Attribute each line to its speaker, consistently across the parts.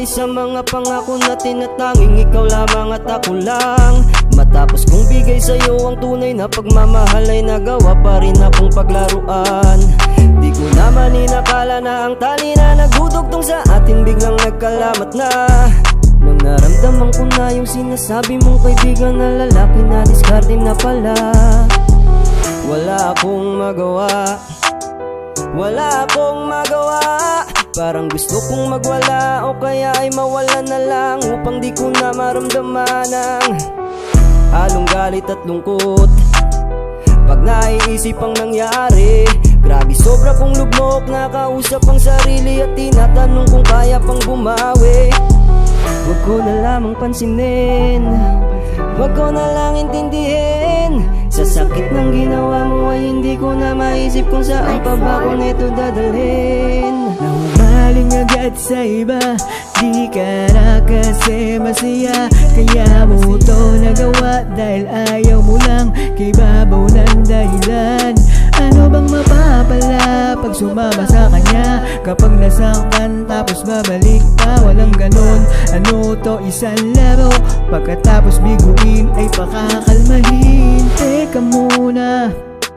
Speaker 1: Bumalik sa mga pangako natin na tanging ikaw lamang at ako lang. Matapos kong bigay sa'yo ang tunay na pagmamahal ay nagawa pa rin akong paglaruan. Di ko naman inakala na ang tali na nagdudugtong sa atin biglang nagkalamat na. Nang naramdaman ko na yung sinasabi mong kaibigan na lalaki na diskarte na pala. Wala akong magawa, wala akong magawa. Parang gusto kong magwala o kaya ay mawala na lang upang di ko na maramdaman ang halong galit at lungkot pag naiisip ang nangyari. Grabe sobra kong lugmok, nakausap ang sarili at tinatanong kung kaya pang bumawi. Huwag ko na lamang pansinin, huwag ko na lang intindihin. Sa sakit ng ginawa mo ay hindi ko na maisip kung saan pa ba ko nito dadalhin.
Speaker 2: Nahumaling agad sa iba, di ka na kasi masaya. Kaya mo to nagawa dahil ayaw mo lang kay babaw ng dahilan. Ano bang mapapala pag sumama sa kanya? Kapag nasaktan tapos babalik pa, walang ganon. Ano to, isang laro, pagkatapos biguin ay pakakalmahin. Teka muna,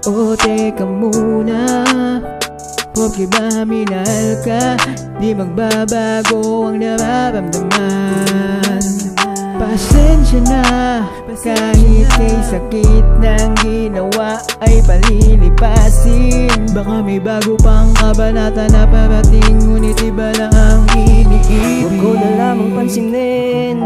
Speaker 2: oh teka muna, porque ba minahal ka, di magbabago ang nararamdaman. Pasensya na, kahit kay sakit ng ginawa ay palilipasin. Baka may bago pang kabanata na parating, ngunit iba lang ang iniibig.
Speaker 1: Huwag ko na lamang pansinin,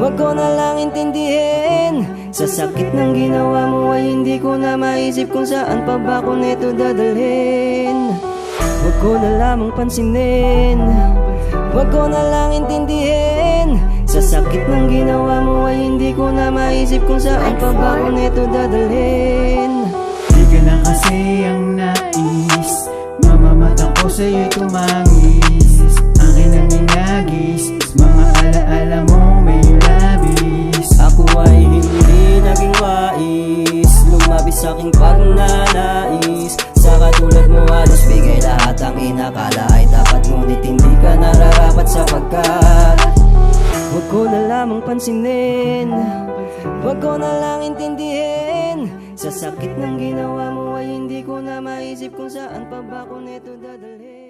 Speaker 1: huwag ko na lang intindihin. Sa sakit ng ginawa mo ay hindi ko na maisip kung saan pa ba ko nito dadalhin. Huwag ko na lamang pansinin, huwag ko na lang intindihin. Sa sakit ng ginawa mo ay hindi ko na maisip kung saan pa ba ko nito dadalhin.
Speaker 2: Di ka na kasi ang nais, mamamata ko sa'yo'y tumangis. Akin ang inagis, mga alaala mo may labis.
Speaker 1: Ako ay hindi naging wais, lumabis aking pagnanais. Sa katulad mo halos bigay lahat ang inakala ay dapat, ngunit hindi ka nararapat sapagkat huwag ko na lamang pansinin, huwag ko na lang intindihin. Sa sakit ng ginawa mo ay hindi ko na maisip kung saan pa ba ko nito dadalhin.